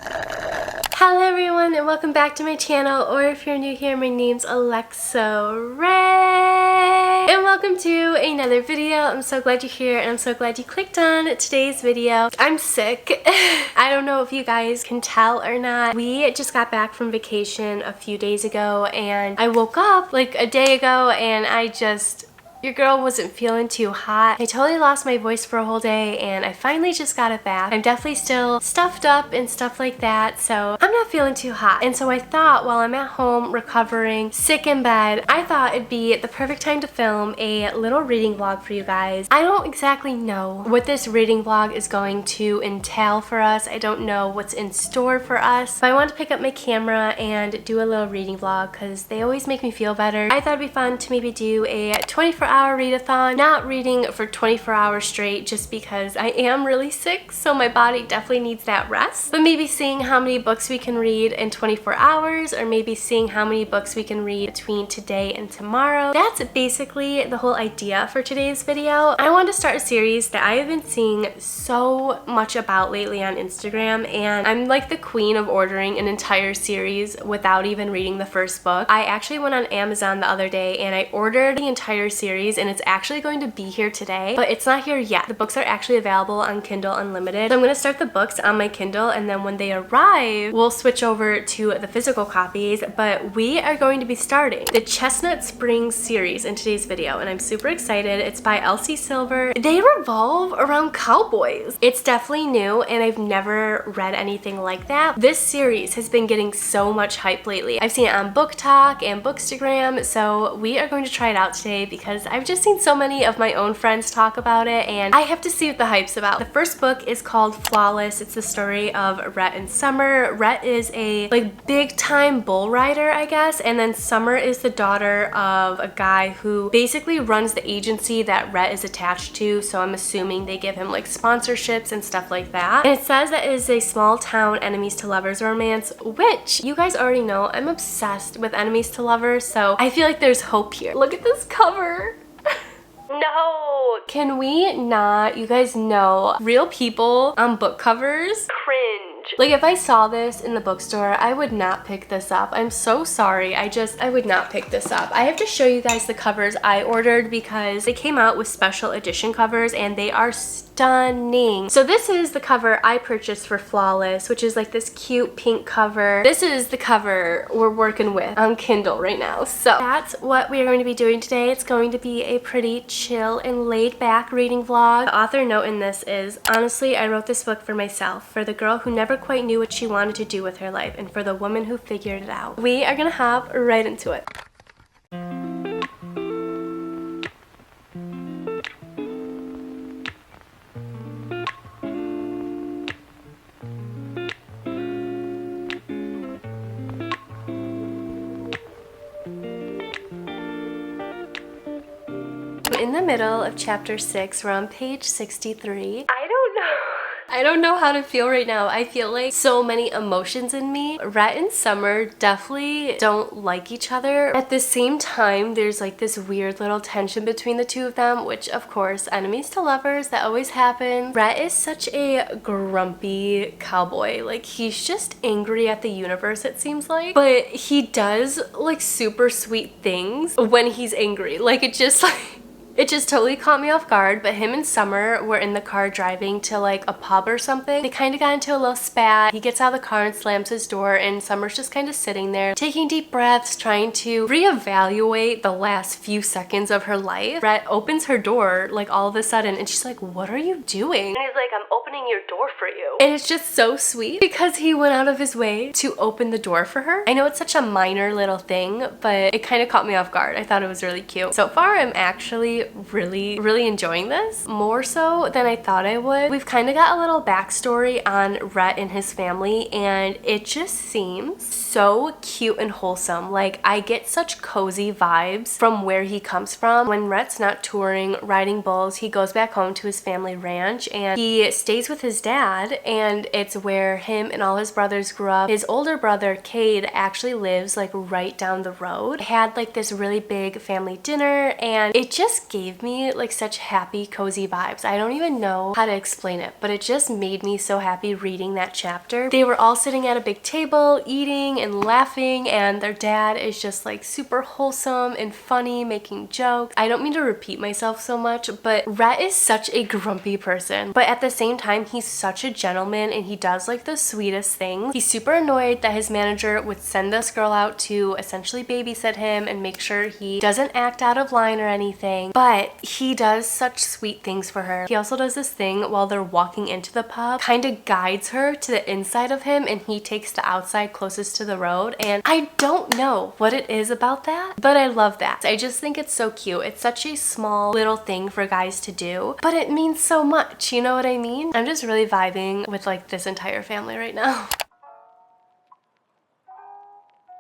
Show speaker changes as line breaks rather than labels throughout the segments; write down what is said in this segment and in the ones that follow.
Hello everyone and welcome back to my channel, or if you're new here, my name's Alexa Ray and welcome to another video. I'm so glad you're here and I'm so glad you clicked on today's video. I'm sick. I don't know if you guys can tell or not. We just got back from vacation a few days ago and I woke up like a day ago and your girl wasn't feeling too hot. I totally lost my voice for a whole day and I finally just got it back. I'm definitely still stuffed up and stuff like that, so I'm not feeling too hot. And so I thought while I'm at home recovering, sick in bed, I thought it'd be the perfect time to film a little reading vlog for you guys. I don't exactly know what this reading vlog is going to entail for us. I don't know what's in store for us, but I wanted to pick up my camera and do a little reading vlog because they always make me feel better. I thought it'd be fun to maybe do a 24-hour readathon, not reading for 24 hours straight just because I am really sick, so my body definitely needs that rest, but maybe seeing how many books we can read in 24 hours, or maybe seeing how many books we can read between today and tomorrow. That's basically the whole idea for today's video. I wanted to start a series that I have been seeing so much about lately on Instagram, and I'm like the queen of ordering an entire series without even reading the first book. I actually went on Amazon the other day and I ordered the entire series, and it's actually going to be here today, but it's not here yet. The books are actually available on Kindle Unlimited. So I'm going to start the books on my Kindle, and then when they arrive, we'll switch over to the physical copies. But we are going to be starting the Chestnut Springs series in today's video, and I'm super excited. It's by Elsie Silver. They revolve around cowboys. It's definitely new, and I've never read anything like that. This series has been getting so much hype lately. I've seen it on Book Talk and Bookstagram, so we are going to try it out today because I've just seen so many of my own friends talk about it and I have to see what the hype's about. The first book is called Flawless. It's the story of Rhett and Summer. Rhett is a big time bull rider, I guess, and then Summer is the daughter of a guy who basically runs the agency that Rhett is attached to, so I'm assuming they give him like sponsorships and stuff like that. And it says that it is a small town enemies to lovers romance, which you guys already know I'm obsessed with enemies to lovers, so I feel like there's hope here. Look at this cover. No! Can we not? You guys know real people on book covers? Cringe. Like, if I saw this in the bookstore, I would not pick this up. I'm so sorry. I would not pick this up. I have to show you guys the covers I ordered because they came out with special edition covers and they are stunning. So this is the cover I purchased for Flawless, which is like this cute pink cover. This is the cover we're working with on Kindle right now. So that's what we are going to be doing today. It's going to be a pretty chill and laid back reading vlog. The author note in this is, honestly, I wrote this book for myself, for the girl who never quite knew what she wanted to do with her life, and for the woman who figured it out. We are gonna hop right into it. In the middle of chapter 6, we're on page 63. I don't know how to feel right now. I feel like so many emotions in me. Rhett and Summer definitely don't like each other. At the same time, there's like this weird little tension between the two of them, which of course, enemies to lovers, that always happens. Rhett is such a grumpy cowboy. Like, he's just angry at the universe, it seems like. But he does like super sweet things when he's angry. Like, it just totally caught me off guard. But him and Summer were in the car driving to like a pub or something. They kind of got into a little spat. He gets out of the car and slams his door, and Summer's just kind of sitting there taking deep breaths, trying to reevaluate the last few seconds of her life. Rhett opens her door like all of a sudden and she's like, "What are you doing?" And he's like, "I'm opening your door for you." And it's just so sweet because he went out of his way to open the door for her. I know it's such a minor little thing, but it kind of caught me off guard. I thought it was really cute. So far, I'm actually really enjoying this, more so than I thought I would. We've kind of got a little backstory on Rhett and his family, and it just seems so cute and wholesome. Like, I get such cozy vibes from where he comes from. When Rhett's not touring, riding bulls, he goes back home to his family ranch and he stays stays with his dad, and it's where him and all his brothers grew up. His older brother, Cade, actually lives like right down the road. I had like this really big family dinner, and it just gave me like such happy, cozy vibes. I don't even know how to explain it, but it just made me so happy reading that chapter. They were all sitting at a big table, eating and laughing, and their dad is just like super wholesome and funny, making jokes. I don't mean to repeat myself so much, but Rhett is such a grumpy person, but at the same time, he's such a gentleman and he does like the sweetest things. He's super annoyed that his manager would send this girl out to essentially babysit him and make sure he doesn't act out of line or anything, but he does such sweet things for her. He also does this thing while they're walking into the pub, kind of guides her to the inside of him, and he takes the outside closest to the road, and I don't know what it is about that, but I love that. I just think it's so cute. It's such a small little thing for guys to do, but it means so much, you know what I mean? I'm just really vibing with like this entire family right now.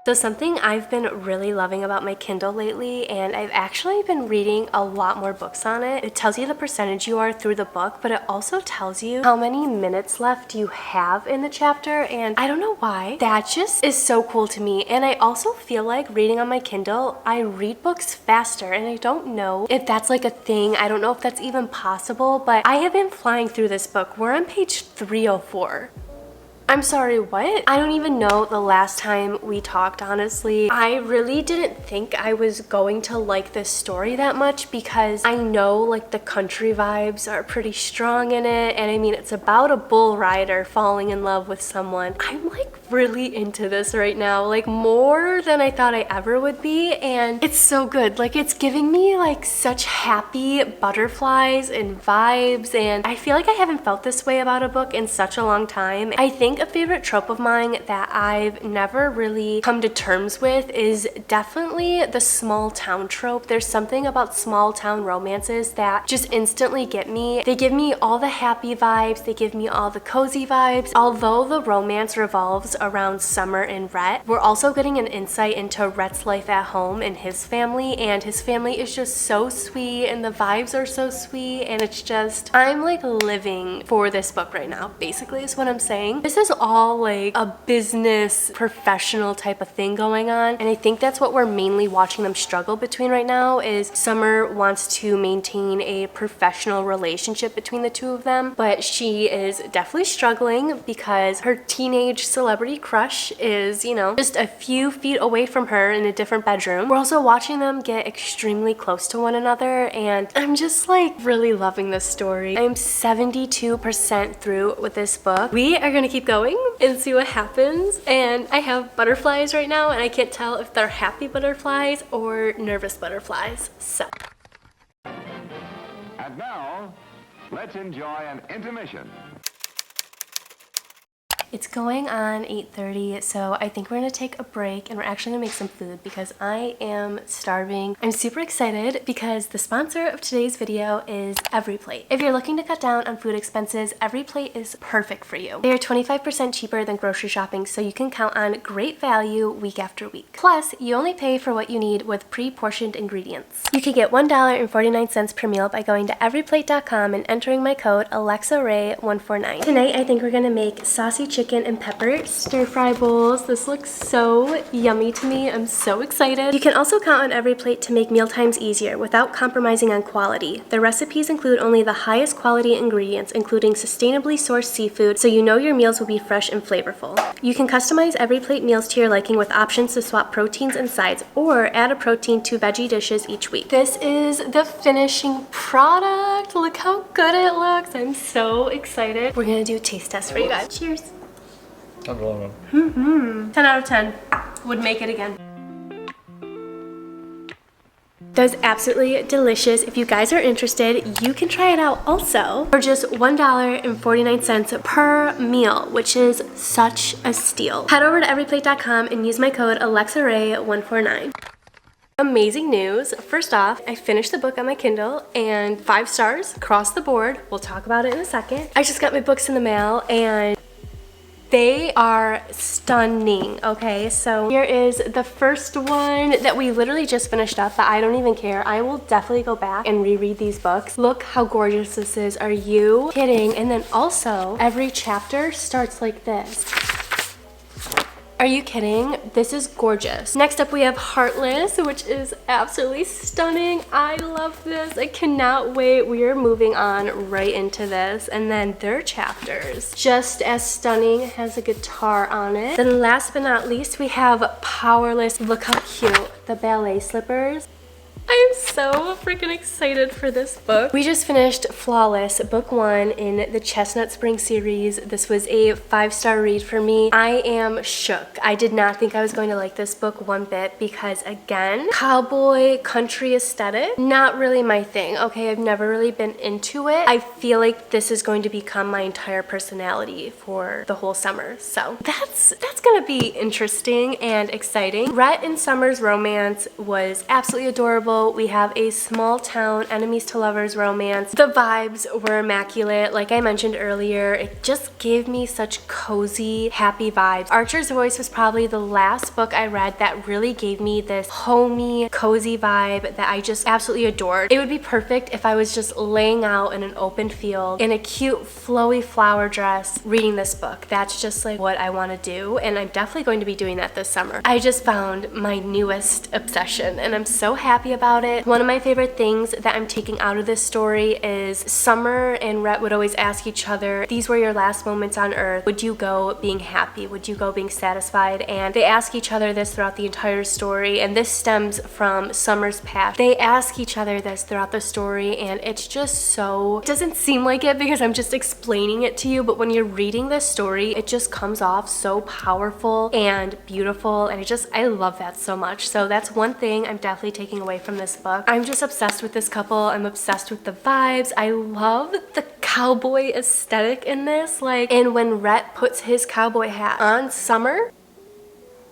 So something I've been really loving about my Kindle lately, and I've actually been reading a lot more books on it. It tells you the percentage you are through the book, but it also tells you how many minutes left you have in the chapter, and I don't know why. That just is so cool to me. And I also feel like reading on my Kindle, I read books faster, and I don't know if that's like a thing. I don't know if that's even possible, but I have been flying through this book. We're on page 304. I'm sorry, what? I don't even know the last time we talked, honestly. I really didn't think I was going to like this story that much because I know like the country vibes are pretty strong in it, and I mean it's about a bull rider falling in love with someone. I'm like really into this right now, like more than I thought I ever would be, and it's so good. Like it's giving me like such happy butterflies and vibes, and I feel like I haven't felt this way about a book in such a long time. I think a favorite trope of mine that I've never really come to terms with is definitely the small town trope. There's something about small town romances that just instantly get me. They give me all the happy vibes, they give me all the cozy vibes. Although the romance revolves around Summer and Rhett, we're also getting an insight into Rhett's life at home and his family, and his family is just so sweet and the vibes are so sweet, and it's just, I'm like living for this book right now, basically is what I'm saying. This is all like a business professional type of thing going on, and I think that's what we're mainly watching them struggle between right now. Is Summer wants to maintain a professional relationship between the two of them, but she is definitely struggling because her teenage celebrity crush is, you know, just a few feet away from her in a different bedroom. We're also watching them get extremely close to one another, and I'm just like really loving this story. I'm 72% through with this book. We are gonna keep going and see what happens, and I have butterflies right now, and I can't tell if they're happy butterflies or nervous butterflies. So
and now let's enjoy an intermission.
it's going on 8:30, so I think we're gonna take a break and we're actually gonna make some food because I am starving. I'm super excited because the sponsor of today's video is EveryPlate. If you're looking to cut down on food expenses, EveryPlate is perfect for you. They are 25% cheaper than grocery shopping, so you can count on great value week after week. Plus, you only pay for what you need with pre-portioned ingredients. You can get $1.49 per meal by going to everyplate.com and entering my code AlexaRaye149. Tonight, I think we're gonna make saucy chicken and pepper stir-fry bowls. This looks so yummy to me. I'm so excited. You can also count on EveryPlate to make mealtimes easier without compromising on quality. Their recipes include only the highest quality ingredients, including sustainably sourced seafood, so you know your meals will be fresh and flavorful. You can customize EveryPlate meals to your liking with options to swap proteins and sides, or add a protein to veggie dishes each week. This is the finishing product. Look how good it looks. I'm so excited. We're gonna do a taste test for you guys. Cheers. 10 out of 10. Would make it again. That was absolutely delicious. If you guys are interested, you can try it out also for just $1.49 per meal, which is such a steal. Head over to everyplate.com and use my code AlexaRaye149. Amazing news. First off, I finished the book on my Kindle, and 5 stars across the board. We'll talk about it in a second. I just got my books in the mail, and They are stunning, okay? So here is the first one that we literally just finished up, but I don't even care. I will definitely go back and reread these books. Look how gorgeous this is. Are you kidding? And then also, every chapter starts like this. Are you kidding? This is gorgeous. Next up we have Heartless, which is absolutely stunning. I love this. I cannot wait. We are moving on right into this. And then their chapters, just as stunning, has a guitar on it. Then last but not least, we have Powerless. Look how cute. The ballet slippers. I am so freaking excited for this book. We just finished Flawless, book 1 in the Chestnut Spring series. This was a 5-star read for me. I am shook. I did not think I was going to like this book one bit because, again, cowboy country aesthetic, not really my thing. Okay, I've never really been into it. I feel like this is going to become my entire personality for the whole summer. So that's gonna be interesting and exciting. Rhett and Summer's romance was absolutely adorable. We have a small town enemies to lovers romance. The vibes were immaculate. Like I mentioned earlier, it just gave me such cozy, happy vibes. Archer's Voice was probably the last book I read that really gave me this homey, cozy vibe that I just absolutely adored. It would be perfect if I was just laying out in an open field in a cute, flowy flower dress reading this book. That's just like what I want to do, and I'm definitely going to be doing that this summer. I just found my newest obsession, and I'm so happy about it. One of my favorite things that I'm taking out of this story is Summer and Rhett would always ask each other, these were your last moments on earth. Would you go being happy? Would you go being satisfied? And they ask each other this throughout the entire story, and this stems from Summer's past. They ask each other this throughout the story, and it's just so, it doesn't seem like it because I'm just explaining it to you, but when you're reading this story, it just comes off so powerful and beautiful, and I love that so much. So that's one thing I'm definitely taking away from this book. I'm just obsessed with this couple. I'm obsessed with the vibes. I love the cowboy aesthetic in this. Like, and when Rhett puts his cowboy hat on Summer,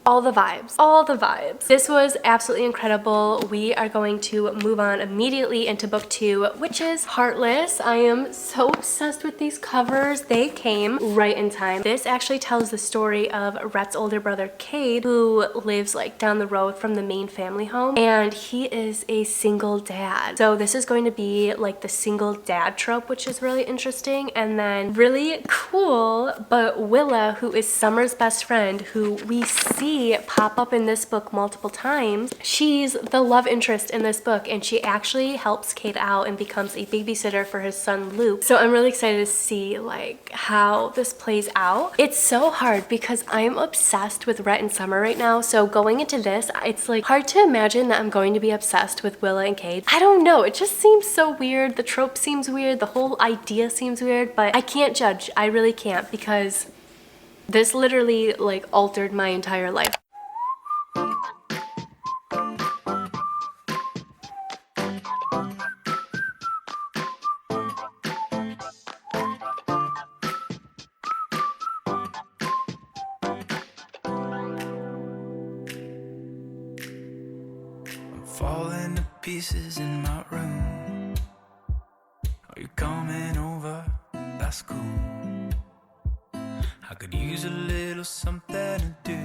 all the vibes, all the vibes. This was absolutely incredible. We are going to move on immediately into book 2, which is Heartless. I am so obsessed with these covers. They came right in time. This actually tells the story of Rhett's older brother, Cade, who lives like down the road from the main family home, and he is a single dad. So this is going to be like the single dad trope, which is really interesting. And then really cool, but Willa, who is Summer's best friend, who we see pop up in this book multiple times, she's the love interest in this book, and she actually helps Cade out and becomes a babysitter for his son Luke. So I'm really excited to see like how this plays out. It's so hard because I'm obsessed with Rhett and Summer right now, so going into this, it's like hard to imagine that I'm going to be obsessed with Willa and Cade. I don't know, it just seems so weird. The trope seems weird, the whole idea seems weird, but I can't judge. I really can't, because this literally like altered my entire life.
I'm falling to pieces in my room. Are you coming over? That's cool. I could use a little something to do.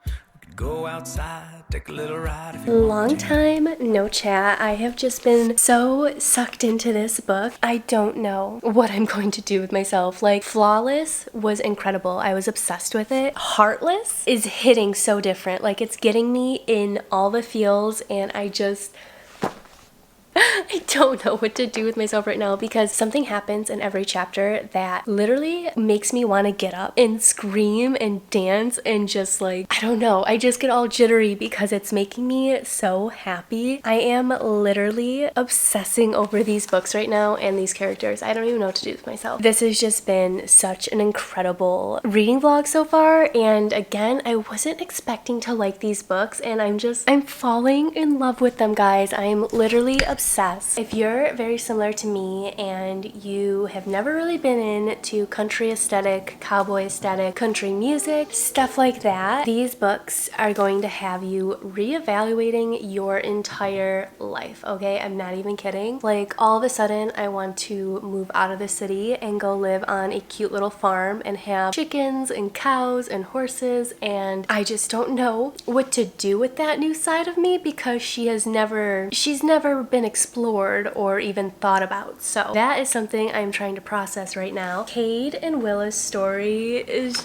We could go outside, take a little ride if you want
Long
to.
time no chat. I have just been so sucked into this book. I don't know what I'm going to do with myself. Like, Flawless was incredible. I was obsessed with it. Heartless is hitting so different. Like, it's getting me in all the feels, and I don't know what to do with myself right now, because something happens in every chapter that literally makes me want to get up and scream and dance and just like, I don't know, I just get all jittery because it's making me so happy. I am literally obsessing over these books right now and these characters. I don't even know what to do with myself. This has just been such an incredible reading vlog so far, and again, I wasn't expecting to like these books, and I'm falling in love with them, guys. I am literally obsessed. obsessed. If you're very similar to me and you have never really been into country aesthetic, cowboy aesthetic, country music, stuff like that, these books are going to have you reevaluating your entire life, okay? I'm not even kidding. Like, all of a sudden, I want to move out of the city and go live on a cute little farm and have chickens and cows and horses, and I just don't know what to do with that new side of me because she's never been explored or even thought about. So that is something I'm trying to process right now. Cade and Willa's story is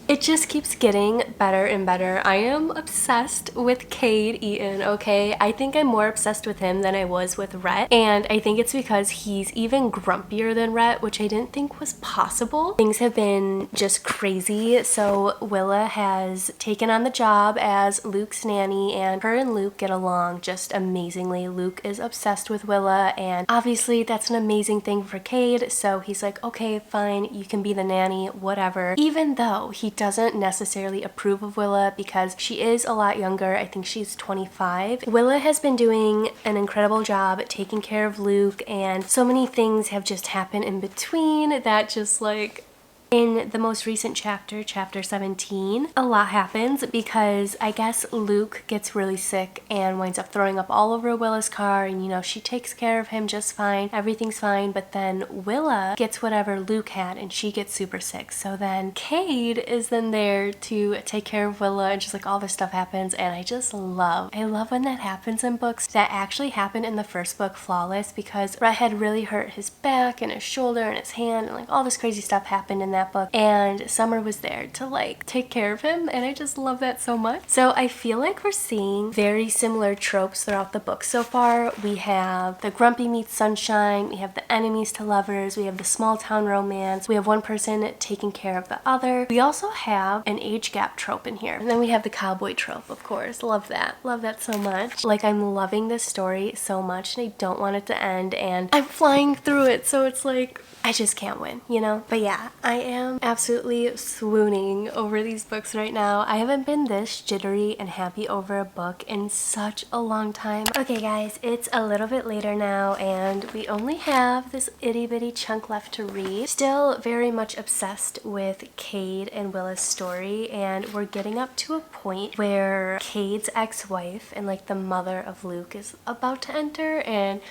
it just keeps getting better and better. I am obsessed with Cade Eaton, okay? I think I'm more obsessed with him than I was with Rhett, and I think it's because he's even grumpier than Rhett, which I didn't think was possible. Things have been just crazy, so Willa has taken on the job as Luke's nanny, and her and Luke get along just amazingly. Luke is obsessed with Willa, and obviously that's an amazing thing for Cade, so he's like, okay, fine, you can be the nanny, whatever. Even though he doesn't necessarily approve of Willa because she is a lot younger. I think she's 25. Willa has been doing an incredible job taking care of Luke, and so many things have just happened in between that just like... In the most recent chapter, chapter 17, a lot happens because I guess Luke gets really sick and winds up throwing up all over Willa's car, and you know, she takes care of him just fine, everything's fine, but then Willa gets whatever Luke had and she gets super sick. So then Cade is then there to take care of Willa, and just like all this stuff happens, and I love when that happens in books. That actually happened in the first book, Flawless, because Rhett had really hurt his back and his shoulder and his hand, and like all this crazy stuff happened in that book, and Summer was there to like take care of him, and I just love that so much. So I feel like we're seeing very similar tropes throughout the book so far. We have the grumpy meets sunshine, we have the enemies to lovers, we have the small town romance, we have one person taking care of the other. We also have an age gap trope in here, and then we have the cowboy trope, of course. Love that so much. Like, I'm loving this story so much, and I don't want it to end, and I'm flying through it, so it's like I just can't win, you know? But yeah, I am absolutely swooning over these books right now. I haven't been this jittery and happy over a book in such a long time. Okay guys, it's a little bit later now, and we only have this itty bitty chunk left to read. Still very much obsessed with Cade and Willa's story, and we're getting up to a point where Cade's ex-wife and like the mother of Luke is about to enter, and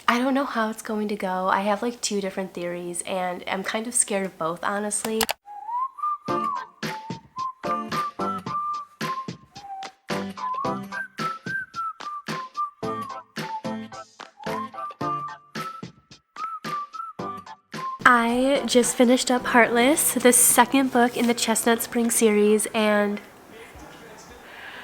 I don't know how it's going to go. I have like two different theories, and I'm kind of scared of both, honestly. I just finished up Heartless, the second book in the Chestnut Spring series, and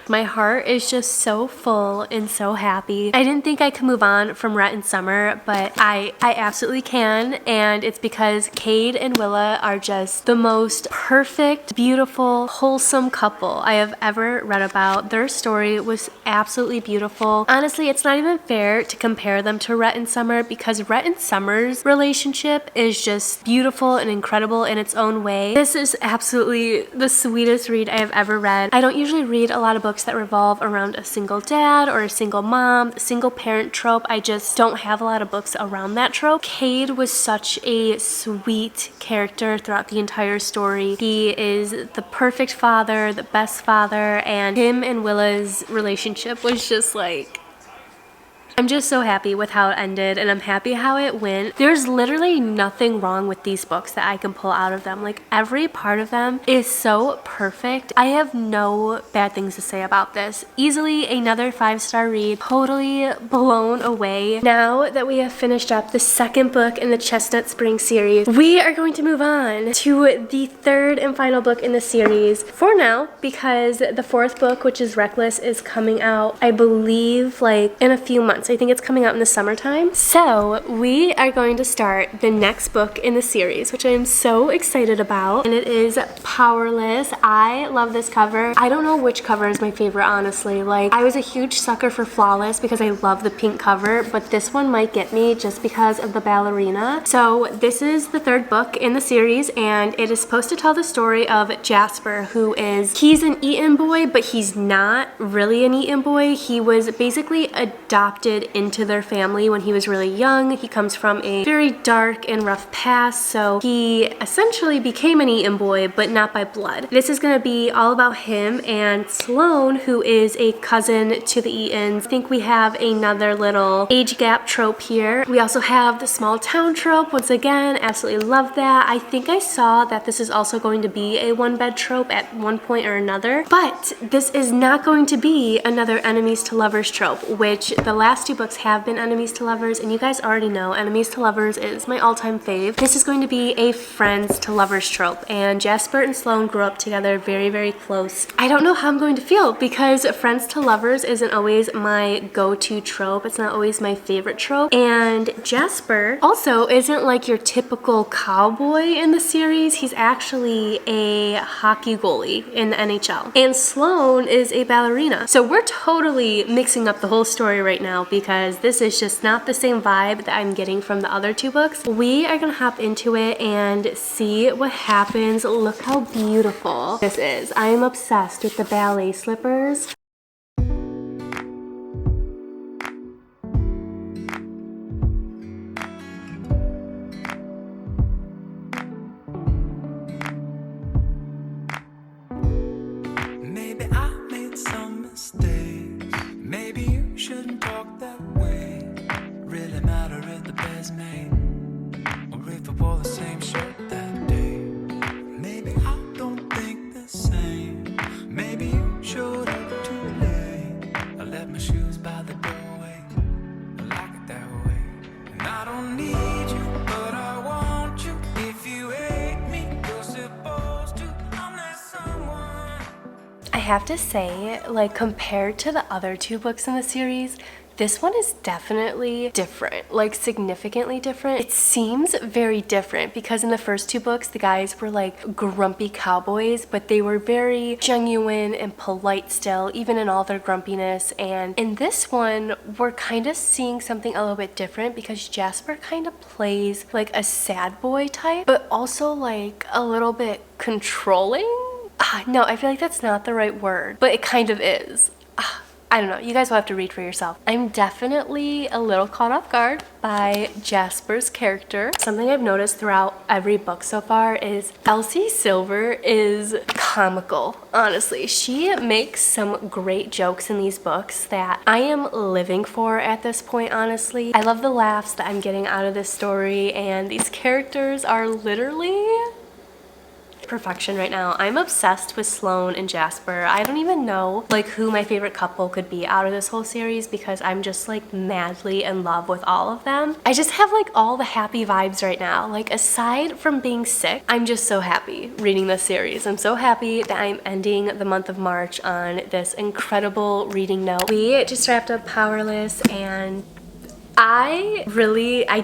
my heart is just so full and so happy. I didn't think I could move on from Rhett and Summer, but I absolutely can, and it's because Cade and Willa are just the most perfect, beautiful, wholesome couple I have ever read about. Their story was absolutely beautiful. Honestly, it's not even fair to compare them to Rhett and Summer because Rhett and Summer's relationship is just beautiful and incredible in its own way. This is absolutely the sweetest read I have ever read. I don't usually read a lot of books that revolve around a single dad or a single mom, single parent trope. I just don't have a lot of books around that trope. Cade was such a sweet character throughout the entire story. He is the perfect father, the best father, and him and Willa's relationship was just like... I'm just so happy with how it ended, and I'm happy how it went. There's literally nothing wrong with these books that I can pull out of them. Like, every part of them is so perfect. I have no bad things to say about this. Easily another 5-star read. Totally blown away. Now that we have finished up the second book in the Chestnut Spring series, we are going to move on to the third and final book in the series for now, because the fourth book, which is Reckless, is coming out, I believe, like in a few months. I think it's coming out in the summertime. So we are going to start the next book in the series, which I am so excited about, and it is Powerless. I love this cover. I don't know which cover is my favorite, honestly. Like, I was a huge sucker for Flawless because I love the pink cover, but this one might get me just because of the ballerina. So this is the third book in the series, and it is supposed to tell the story of Jasper, he's an Eaton boy, but he's not really an Eaton boy. He was basically adopted adopted into their family when he was really young. He comes from a very dark and rough past, so he essentially became an Eaton boy, but not by blood. This is going to be all about him and Sloane, who is a cousin to the Eatons. I think we have another little age gap trope here. We also have the small town trope. Once again, absolutely love that. I think I saw that this is also going to be a one-bed trope at one point or another, but this is not going to be another enemies to lovers trope, which the last two books have been enemies to lovers, and you guys already know enemies to lovers is my all-time fave. This is going to be a friends to lovers trope, and Jasper and Sloane grew up together very, very close. I don't know how I'm going to feel because friends to lovers isn't always my go-to trope. It's not always my favorite trope, and Jasper also isn't like your typical cowboy in the series. He's actually a hockey goalie in the NHL, and Sloane is a ballerina. So we're totally mixing up the whole story right now because this is just not the same vibe that I'm getting from the other two books. We are gonna hop into it and see what happens. Look how beautiful this is. I am obsessed with the ballet slippers.
Maybe I made some mistakes. Maybe you shouldn't talk that way. Really matter if the bed's made, or if we wore the same shirt that day. Maybe I don't think the same. Maybe you showed up too late. I left my shoes by the doorway. I like it that way. And I don't need you, but I want you. If you hate me, you're supposed to. I'm that someone.
I have to say, like, compared to the other two books in the series, this one is definitely different, like significantly different. It seems very different because in the first two books, the guys were like grumpy cowboys, but they were very genuine and polite still, even in all their grumpiness. And in this one, we're kind of seeing something a little bit different because Jasper kind of plays like a sad boy type, but also like a little bit controlling. No, I feel like that's not the right word, but it kind of is. I don't know, you guys will have to read for yourself. I'm definitely a little caught off guard by Jasper's character. Something I've noticed throughout every book so far is Elsie Silver is comical, honestly. She makes some great jokes in these books that I am living for at this point, honestly. I love the laughs that I'm getting out of this story, and these characters are literally perfection right now. I'm obsessed with Sloane and Jasper. I don't even know like who my favorite couple could be out of this whole series because I'm just like madly in love with all of them. I just have like all the happy vibes right now. Like aside from being sick, I'm just so happy reading this series. I'm so happy that I'm ending the month of March on this incredible reading note. We just wrapped up Powerless, and I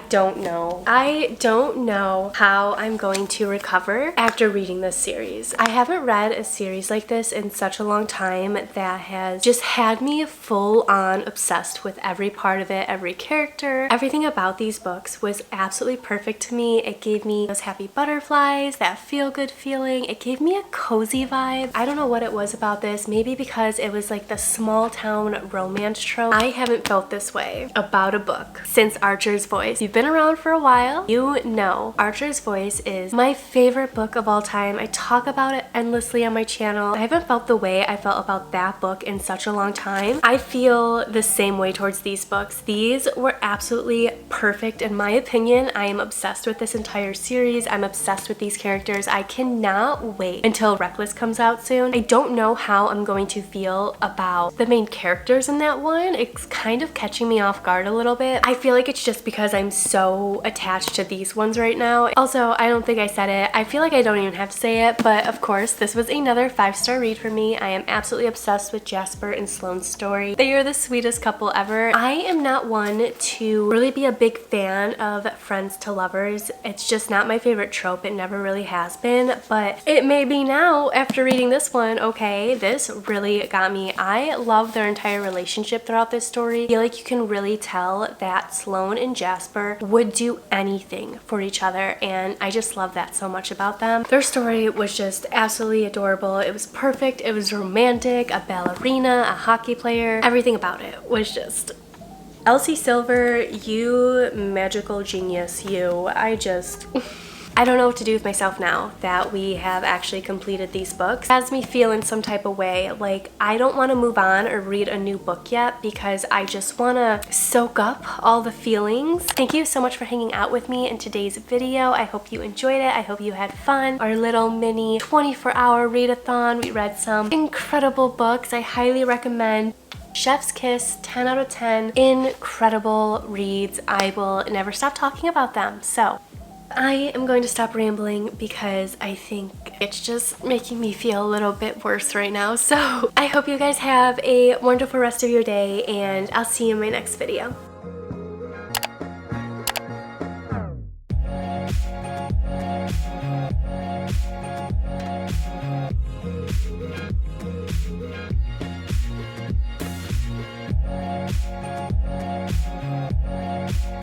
don't know. I don't know how I'm going to recover after reading this series. I haven't read a series like this in such a long time that has just had me full on obsessed with every part of it, every character. Everything about these books was absolutely perfect to me. It gave me those happy butterflies, that feel-good feeling. It gave me a cozy vibe. I don't know what it was about this. Maybe because it was like the small town romance trope. I haven't felt this way about a book since Archer's Voice. You've been around for a while, you know Archer's Voice is my favorite book of all time. I talk about it endlessly on my channel. I haven't felt the way I felt about that book in such a long time. I feel the same way towards these books. These were absolutely perfect in my opinion. I am obsessed with this entire series. I'm obsessed with these characters. I cannot wait until Heartless comes out soon. I don't know how I'm going to feel about the main characters in that one. It's kind of catching me off guard a little bit. I feel like it's just because I'm so attached to these ones right now. Also, I don't think I said it. I feel like I don't even have to say it, but of course, this was another 5-star read for me. I am absolutely obsessed with Jasper and Sloane's story. They are the sweetest couple ever. I am not one to really be a big fan of friends to lovers. It's just not my favorite trope. It never really has been, but it may be now after reading this one. Okay, this really got me. I love their entire relationship throughout this story. I feel like you can really tell that Sloane and Jasper would do anything for each other, and I just love that so much about them. Their story was just absolutely adorable. It was perfect. It was romantic, a ballerina, a hockey player. Everything about it was just Elsie Silver, you magical genius, you. I don't know what to do with myself now that we have actually completed these books. It has me feel in some type of way. Like, I don't want to move on or read a new book yet because I just want to soak up all the feelings. Thank you so much for hanging out with me in today's video. I hope you enjoyed it. I hope you had fun. Our little mini 24-hour readathon. We read some incredible books. I highly recommend. Chef's Kiss, 10 out of 10. Incredible reads. I will never stop talking about them. So I am going to stop rambling because I think it's just making me feel a little bit worse right now. So I hope you guys have a wonderful rest of your day, and I'll see you in my next video.